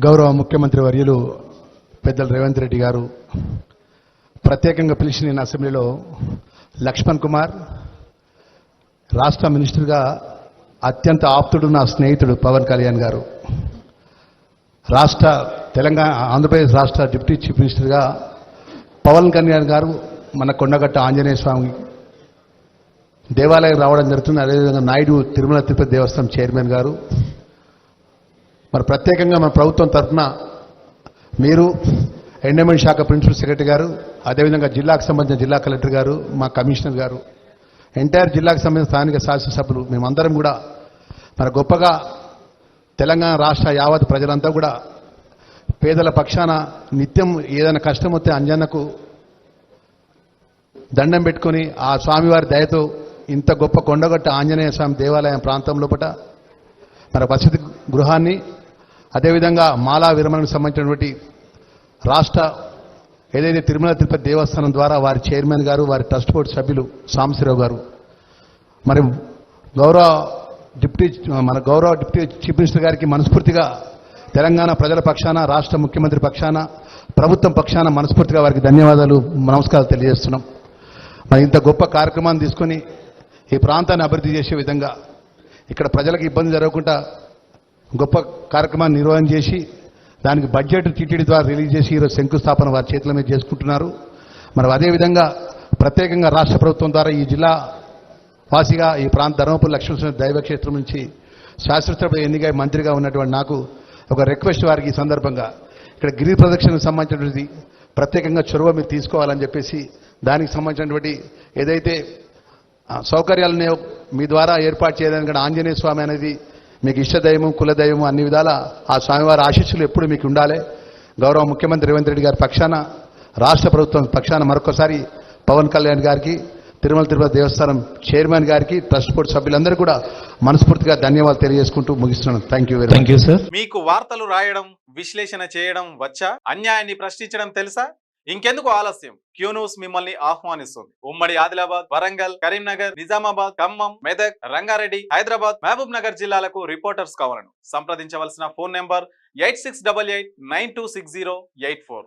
గౌరవ ముఖ్యమంత్రి వర్యులు పెద్దలు రేవంత్ రెడ్డి గారు ప్రత్యేకంగా పిలిచి నేను అసెంబ్లీలో లక్ష్మణ్ కుమార్ రాష్ట్ర మినిస్టర్గా అత్యంత ఆప్తుడు నా స్నేహితుడు పవన్ కళ్యాణ్ గారు, తెలంగాణ ఆంధ్రప్రదేశ్ రాష్ట్ర డిప్యూటీ చీఫ్ మినిస్టర్గా పవన్ కళ్యాణ్ గారు మన కొండగట్ట ఆంజనేయ స్వామి దేవాలయం రావడం జరుగుతుంది. అదేవిధంగా నాయుడు తిరుమల తిరుపతి దేవస్థానం చైర్మన్ గారు, మరి ప్రత్యేకంగా మన ప్రభుత్వం తరఫున మీరు ఎండోమెంట్ శాఖ ప్రిన్సిపల్ సెక్రటరీ గారు, అదేవిధంగా జిల్లాకు సంబంధించిన జిల్లా కలెక్టర్ గారు, మా కమిషనర్ గారు, ఎంటైర్ జిల్లాకు సంబంధించిన స్థానిక శాసనసభ్యులు మేమందరం కూడా మరి గొప్పగా తెలంగాణ రాష్ట్ర యావత్ ప్రజలంతా కూడా పేదల పక్షాన నిత్యం ఏదైనా కష్టం వస్తే అంజన్నకు దండం పెట్టుకొని ఆ స్వామివారి దయతో ఇంత గొప్ప కొండగట్ట ఆంజనేయ స్వామి దేవాలయం ప్రాంతం లోపల మన వసతి గృహాన్ని, అదేవిధంగా మాలా విరమణకు సంబంధించినటువంటి రాష్ట్ర ఏదైతే తిరుమల తిరుపతి దేవస్థానం ద్వారా వారి చైర్మన్ గారు, వారి ట్రస్ట్ బోర్డు సభ్యులు సాంబశివరావు గారు, మరి గౌరవ డిప్యూటీ చీఫ్ మినిస్టర్ గారికి మనస్ఫూర్తిగా తెలంగాణ ప్రజల పక్షాన, రాష్ట్ర ముఖ్యమంత్రి పక్షాన, ప్రభుత్వం పక్షాన మనస్ఫూర్తిగా వారికి ధన్యవాదాలు, నమస్కారాలు తెలియజేస్తున్నాం. మరి ఇంత గొప్ప కార్యక్రమాన్ని తీసుకొని ఈ ప్రాంతాన్ని అభివృద్ధి చేసే విధంగా ఇక్కడ ప్రజలకు ఇబ్బంది జరగకుండా గొప్ప కార్యక్రమాన్ని నిర్వహణ చేసి దానికి బడ్జెట్ టీటీడీ ద్వారా రిలీజ్ చేసి ఈరోజు శంకుస్థాపన వారి చేతుల మీద చేసుకుంటున్నారు. మరి అదేవిధంగా ప్రత్యేకంగా రాష్ట్ర ప్రభుత్వం ద్వారా ఈ జిల్లా వాసిగా ఈ ప్రాంత ధర్మపురి లక్ష్మీనరసింహ దైవక్షేత్రం నుంచి శాస్త్రసభ ఎన్నికై మంత్రిగా ఉన్నటువంటి నాకు ఒక రిక్వెస్ట్ వారికి ఈ సందర్భంగా ఇక్కడ గిరి ప్రదక్షిణకు సంబంధించినటువంటి ప్రత్యేకంగా చొరవ మీరు తీసుకోవాలని చెప్పేసి దానికి సంబంధించినటువంటి ఏదైతే సౌకర్యాలని మీ ద్వారా ఏర్పాటు చేయడానికి ఆంజనేయ స్వామి అనేది మీకు ఇష్టదైవం, కులదైవం అన్ని విధాల ఆ స్వామివారి ఆశీస్సులు ఎప్పుడు మీకు ఉండాలి. గౌరవ ముఖ్యమంత్రి రేవంత్ రెడ్డి గారి పక్షాన, రాష్ట్ర ప్రభుత్వం పక్షాన మరొకసారి పవన్ కళ్యాణ్ గారికి, తిరుమల తిరుపతి దేవస్థానం చైర్మన్ గారికి, ట్రస్ట్ బోర్డు సభ్యులందరూ కూడా మనస్ఫూర్తిగా ధన్యవాదాలు తెలియజేసుకుంటూ ముగిస్తున్నాను. Thank you very much. Sir. మీకు వార్తలు రాయడం, విశ్లేషణ చేయడం వచ్చా? అన్యాయాన్ని ప్రశ్నించడం తెలుసా? ఇంకెందుకు ఆలస్యం? క్యూ న్యూస్ మిమ్మల్ని ఆహ్వానిస్తుంది. ఉమ్మడి ఆదిలాబాద్, వరంగల్, కరీంనగర్, నిజామాబాద్, ఖమ్మం, మెదక్, రంగారెడ్డి, హైదరాబాద్, మహబూబ్ నగర్ జిల్లాలకు రిపోర్టర్స్ కావాలను సంప్రదించవలసిన ఫోన్ నెంబర్ 8688926084.